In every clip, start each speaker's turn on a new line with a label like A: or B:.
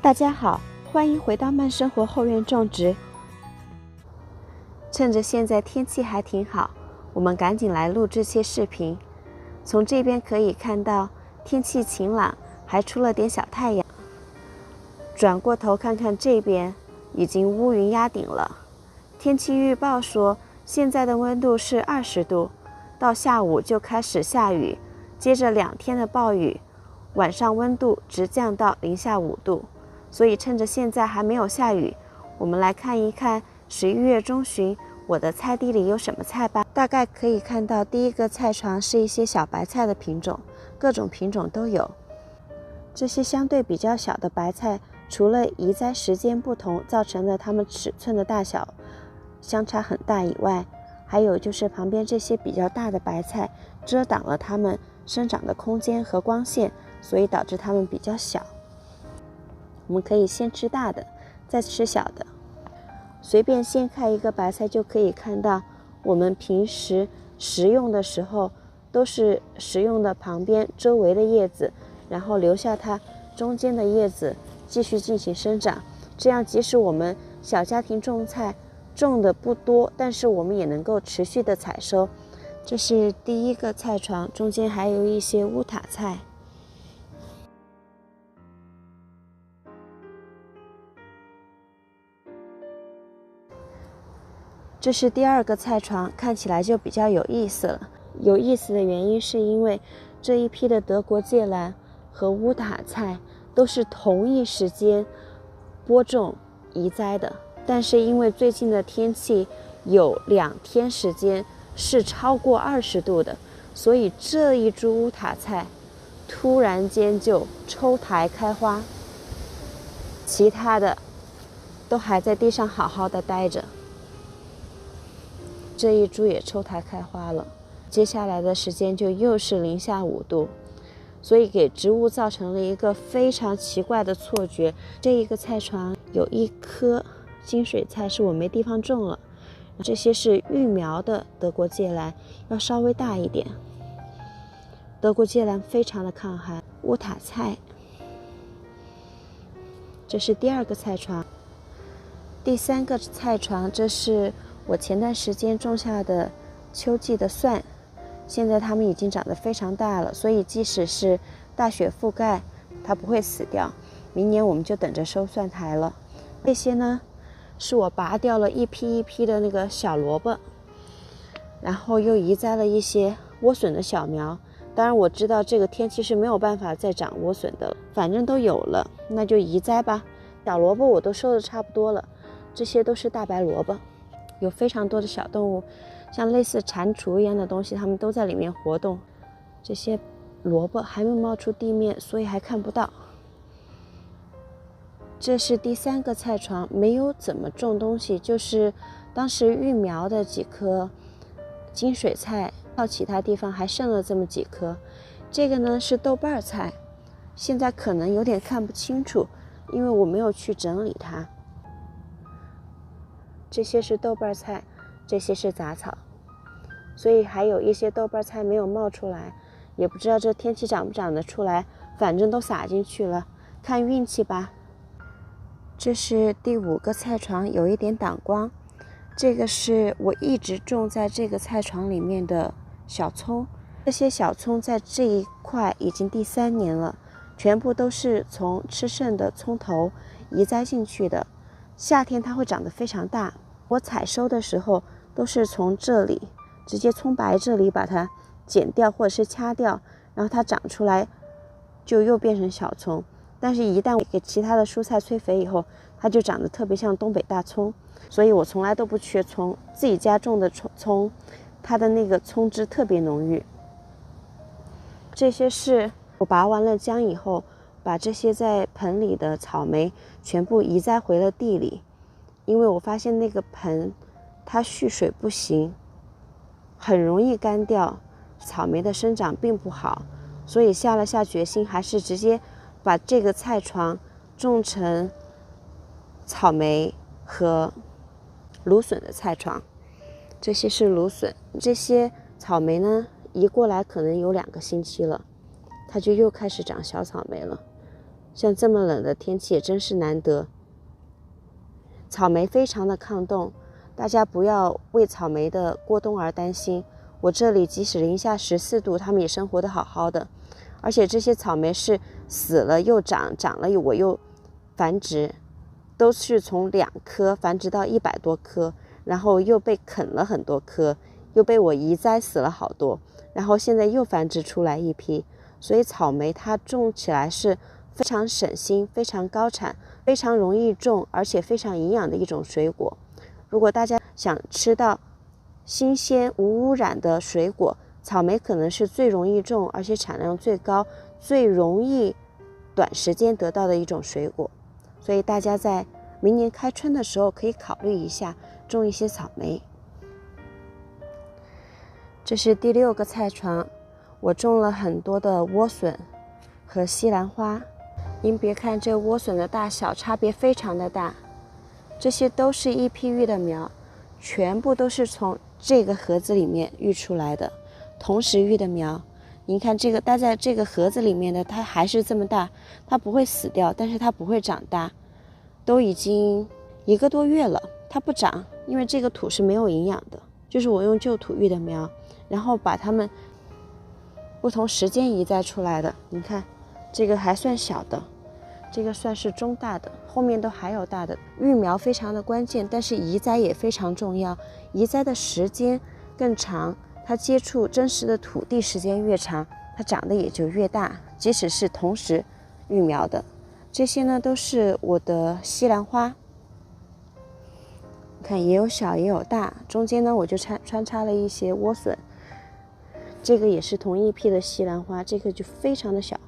A: 大家好，欢迎回到慢生活后院种植。趁着现在天气还挺好，我们赶紧来录这些视频。从这边可以看到天气晴朗，还出了点小太阳。转过头看看这边，已经乌云压顶了。天气预报说现在的温度是20度，到下午就开始下雨，接着2天的暴雨，晚上温度直降到零下5度。所以趁着现在还没有下雨，我们来看一看11月中旬我的菜地里有什么菜吧。大概可以看到第一个菜床是一些小白菜的品种，各种品种都有。这些相对比较小的白菜，除了移栽时间不同造成的它们尺寸的大小相差很大以外，还有就是旁边这些比较大的白菜遮挡了它们生长的空间和光线，所以导致它们比较小。我们可以先吃大的，再吃小的。随便掀开一个白菜就可以看到，我们平时食用的时候都是食用的旁边周围的叶子，然后留下它中间的叶子继续进行生长。这样即使我们小家庭种菜种的不多，但是我们也能够持续的采收。这是第一个菜床，中间还有一些乌塔菜。这是第二个菜床，看起来就比较有意思了。有意思的原因是因为这一批的德国芥蓝和乌塔菜都是同一时间播种移栽的，但是因为最近的天气有2天时间是超过20度的，所以这一株乌塔菜突然间就抽苔开花，其他的都还在地上好好的待着。这一株也抽苔开花了，接下来的时间就又是零下5度，所以给植物造成了一个非常奇怪的错觉。这一个菜床有1棵金水菜是我没地方种了，这些是育苗的德国芥蓝，要稍微大一点。德国芥蓝非常的抗寒。乌塔菜，这是第2个菜床。第3个菜床，这是我前段时间种下的秋季的蒜，现在它们已经长得非常大了，所以即使是大雪覆盖，它不会死掉。明年我们就等着收蒜苔了。这些呢，是我拔掉了一批一批的那个小萝卜，然后又移栽了一些莴笋的小苗。当然我知道这个天气是没有办法再长莴笋的了，反正都有了，那就移栽吧。小萝卜我都收的差不多了，这些都是大白萝卜。有非常多的小动物，像类似蟾蜍一样的东西，它们都在里面活动。这些萝卜还没有冒出地面，所以还看不到。这是第3个菜床，没有怎么种东西，就是当时育苗的几棵金水菜，到其他地方还剩了这么几棵。这个呢是豆瓣菜，现在可能有点看不清楚，因为我没有去整理它。这些是豆瓣菜，这些是杂草，所以还有一些豆瓣菜没有冒出来，也不知道这天气长不长得出来，反正都撒进去了，看运气吧。这是第5个菜床，有一点挡光。这个是我一直种在这个菜床里面的小葱，这些小葱在这一块已经第3年了，全部都是从吃剩的葱头移栽进去的。夏天它会长得非常大，我采收的时候都是从这里直接葱白这里把它剪掉或者是掐掉，然后它长出来就又变成小葱。但是一旦给其他的蔬菜催肥以后，它就长得特别像东北大葱，所以我从来都不缺葱。自己家种的葱，它的那个葱汁特别浓郁。这些是我拔完了浆以后，把这些在盆里的草莓全部移栽回了地里，因为我发现那个盆它蓄水不行，很容易干掉，草莓的生长并不好，所以下了决心，还是直接把这个菜床种成草莓和芦笋的菜床。这些是芦笋，这些草莓呢移过来可能有2个星期了，它就又开始长小草莓了。像这么冷的天气也真是难得。草莓非常的抗冻，大家不要为草莓的过冬而担心。我这里即使零下14度，它们也生活得好好的。而且这些草莓是死了又长，长了我又繁殖，都是从2颗繁殖到100多颗，然后又被啃了很多颗，又被我移栽死了好多，然后现在又繁殖出来一批。所以草莓它种起来是非常省心、非常高产、非常容易种，而且非常营养的一种水果。如果大家想吃到新鲜无污染的水果，草莓可能是最容易种，而且产量最高、最容易短时间得到的一种水果。所以大家在明年开春的时候可以考虑一下种一些草莓。这是第6个菜床，我种了很多的莴笋和西兰花。您别看这莴笋的大小差别非常的大，这些都是一批育的苗，全部都是从这个盒子里面育出来的，同时育的苗。您看这个待在这个盒子里面的，它还是这么大，它不会死掉，但是它不会长大，都已经1个多月了，它不长，因为这个土是没有营养的，就是我用旧土育的苗，然后把它们不同时间移栽出来的。你看这个还算小的，这个算是中大的，后面都还有大的。育苗非常的关键，但是移栽也非常重要，移栽的时间更长，它接触真实的土地时间越长，它长得也就越大，即使是同时育苗的。这些呢都是我的西兰花，看也有小也有大，中间呢我就穿插了一些莴笋。这个也是同一批的西兰花，这个就非常的小，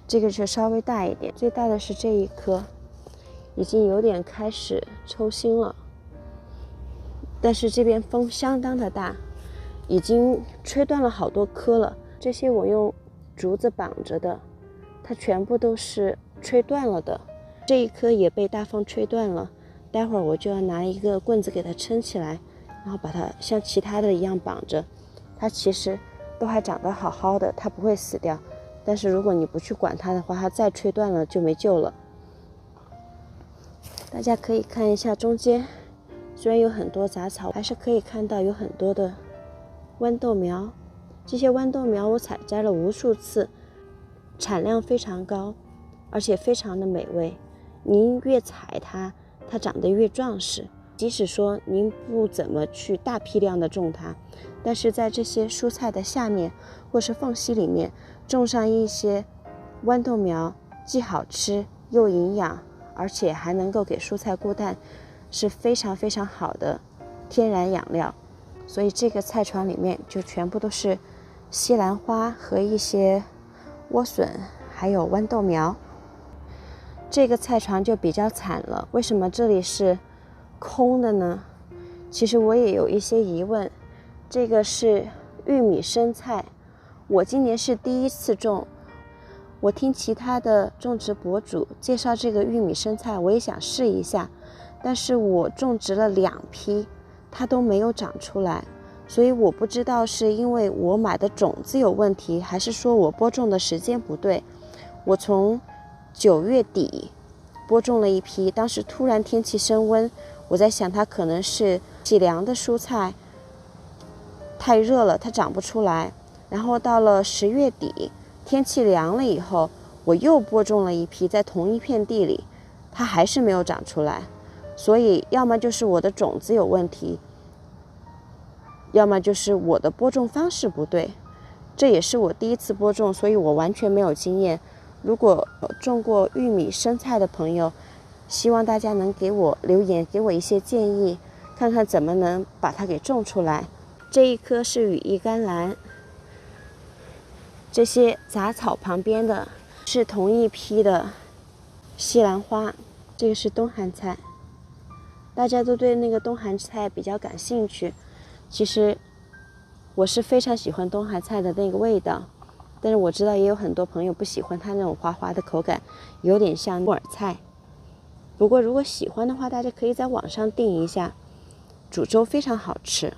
A: 这个是稍微大一点，最大的是这一颗，已经有点开始抽新了，但是这边风相当的大，已经吹断了好多颗了。这些我用竹子绑着的，它全部都是吹断了的。这一颗也被大风吹断了，待会儿我就要拿一个棍子给它撑起来，然后把它像其他的一样绑着。它其实都还长得好好的，它不会死掉，但是如果你不去管它的话，它再吹断了就没救了。大家可以看一下中间，虽然有很多杂草，还是可以看到有很多的豌豆苗。这些豌豆苗我采摘了无数次，产量非常高，而且非常的美味。您越采它，它长得越壮实。即使说您不怎么去大批量的种它，但是在这些蔬菜的下面或是缝隙里面种上一些豌豆苗，既好吃又营养，而且还能够给蔬菜固氮，是非常非常好的天然养料。所以这个菜床里面就全部都是西兰花和一些莴笋还有豌豆苗。这个菜床就比较惨了，为什么这里是空的呢？其实我也有一些疑问。这个是玉米生菜，我今年是第1次种。我听其他的种植博主介绍这个玉米生菜，我也想试一下，但是我种植了2批，它都没有长出来，所以我不知道是因为我买的种子有问题，还是说我播种的时间不对。我从9月底播种了一批，当时突然天气升温，我在想它可能是起凉的蔬菜太热了，它长不出来。然后到了10月底，天气凉了以后，我又播种了一批，在同一片地里，它还是没有长出来。所以要么就是我的种子有问题，要么就是我的播种方式不对。这也是我第1次播种，所以我完全没有经验。如果种过玉米生菜的朋友，希望大家能给我留言，给我一些建议，看看怎么能把它给种出来。这一棵是羽衣甘蓝，这些杂草旁边的是同一批的西兰花，这个是冬寒菜。大家都对那个冬寒菜比较感兴趣，其实我是非常喜欢冬寒菜的那个味道，但是我知道也有很多朋友不喜欢它那种滑滑的口感，有点像木耳菜。不过如果喜欢的话，大家可以在网上订一下，煮粥非常好吃。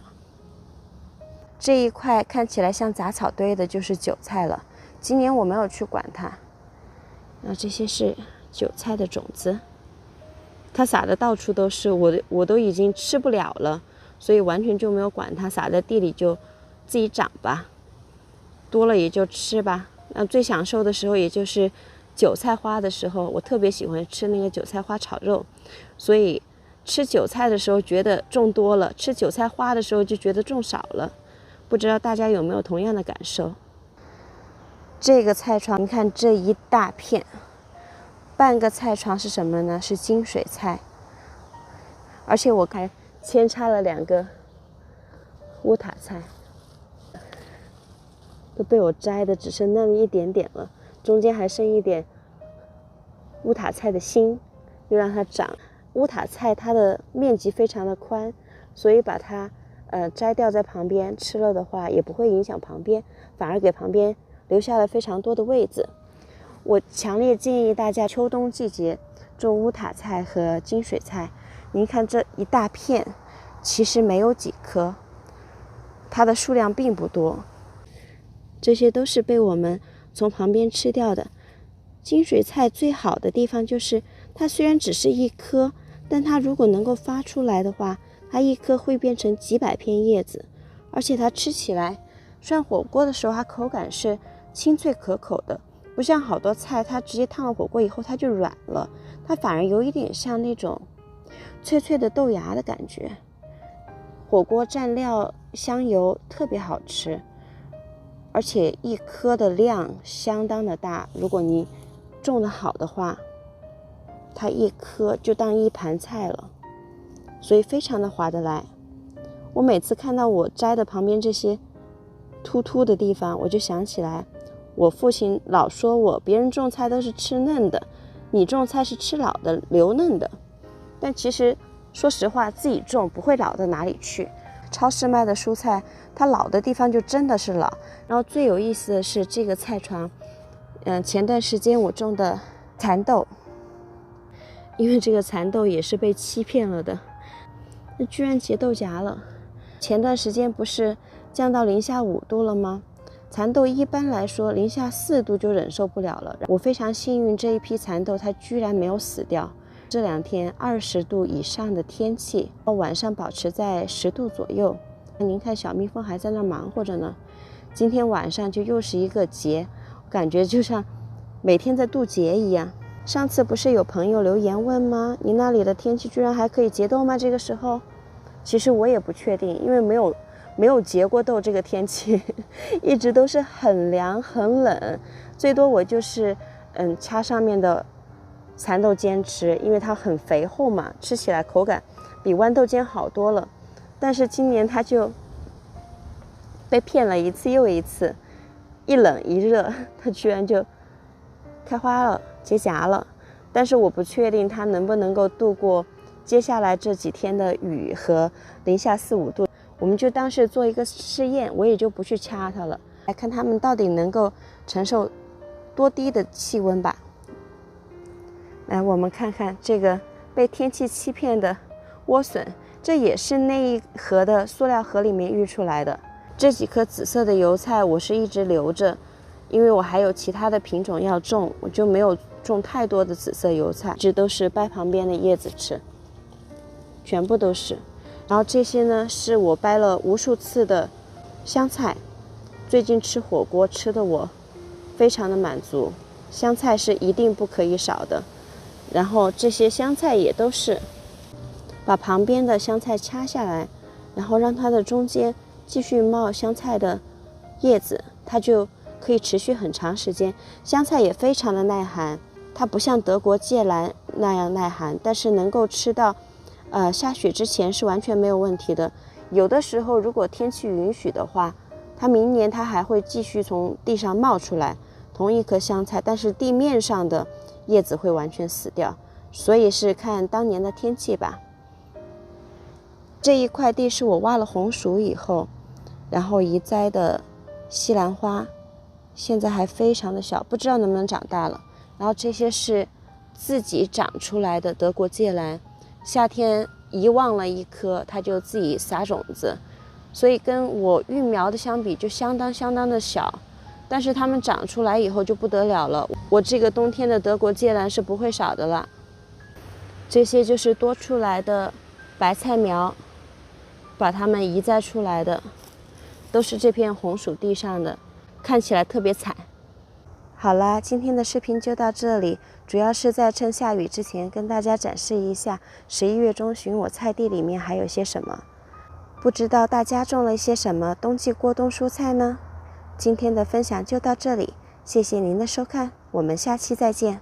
A: 这一块看起来像杂草堆的就是韭菜了，今年我没有去管它，那这些是韭菜的种子，它撒的到处都是，我都已经吃不了了，所以完全就没有管它，撒在地里就自己长吧，多了也就吃吧。那最享受的时候也就是韭菜花的时候，我特别喜欢吃那个韭菜花炒肉，所以吃韭菜的时候觉得种多了，吃韭菜花的时候就觉得种少了。不知道大家有没有同样的感受？这个菜床，你看这一大片，半个菜床是什么呢？是金水菜，而且我还扦插了2个乌塔菜，都被我摘的只剩那么一点点了，中间还剩一点乌塔菜的心，又让它长。乌塔菜它的面积非常的宽，所以把它摘掉在旁边吃了的话，也不会影响旁边，反而给旁边留下了非常多的位子。我强烈建议大家秋冬季节种乌塔菜和金水菜。您看这一大片，其实没有几颗，它的数量并不多，这些都是被我们从旁边吃掉的。金水菜最好的地方就是它虽然只是一颗，但它如果能够发出来的话，它一颗会变成几百片叶子，而且它吃起来涮火锅的时候，它口感是清脆可口的，不像好多菜它直接烫了火锅以后它就软了，它反而有一点像那种脆脆的豆芽的感觉。火锅蘸料香油特别好吃，而且一颗的量相当的大，如果你种得好的话，它一颗就当一盘菜了，所以非常的划得来。我每次看到我摘的旁边这些突突的地方，我就想起来我父亲老说我，别人种菜都是吃嫩的，你种菜是吃老的留嫩的。但其实说实话，自己种不会老到哪里去，超市卖的蔬菜它老的地方就真的是老。然后最有意思的是这个菜床，前段时间我种的蚕豆，因为这个蚕豆也是被欺骗了的，那居然结豆荚了。前段时间不是降到-5度了吗？蚕豆一般来说-4度就忍受不了了。我非常幸运，这一批蚕豆它居然没有死掉。这2天20度以上的天气，晚上保持在10度左右。您看小蜜蜂还在那忙活着呢。今天晚上就又是一个节，感觉就像每天在渡劫一样。上次不是有朋友留言问吗？你那里的天气居然还可以结豆吗？这个时候，其实我也不确定，因为没有结过豆，这个天气一直都是很凉很冷，最多我就是掐上面的蚕豆尖吃，因为它很肥厚嘛，吃起来口感比豌豆尖好多了。但是今年它就被骗了一次又一次，一冷一热，它居然就开花了，结荚了。但是我不确定它能不能够度过接下来这几天的雨和-4-5度。我们就当是做一个试验，我也就不去掐它了，来看它们到底能够承受多低的气温吧。来，我们看看这个被天气欺骗的莴笋，这也是那一盒的塑料盒里面育出来的。这几颗紫色的油菜我是一直留着，因为我还有其他的品种要种，我就没有种太多的紫色油菜，这都是掰旁边的叶子吃，全部都是。然后这些呢，是我掰了无数次的香菜，最近吃火锅吃的我非常的满足，香菜是一定不可以少的。然后这些香菜也都是把旁边的香菜掐下来，然后让它的中间继续冒香菜的叶子，它就可以持续很长时间。香菜也非常的耐寒，它不像德国芥蓝那样耐寒，但是能够吃到下雪之前是完全没有问题的。有的时候如果天气允许的话，它明年它还会继续从地上冒出来，同一颗香菜，但是地面上的叶子会完全死掉，所以是看当年的天气吧。这一块地是我挖了红薯以后，然后移栽的西兰花，现在还非常的小，不知道能不能长大了。然后这些是自己长出来的德国芥蓝，夏天遗忘了一颗，它就自己撒种子，所以跟我育苗的相比就相当的小，但是它们长出来以后就不得了了，我这个冬天的德国芥蓝是不会少的了。这些就是多出来的白菜苗，把它们移栽出来的，都是这片红薯地上的，看起来特别惨。好啦，今天的视频就到这里，主要是在趁下雨之前跟大家展示一下11月中旬我菜地里面还有些什么。不知道大家种了一些什么冬季过冬蔬菜呢？今天的分享就到这里，谢谢您的收看，我们下期再见。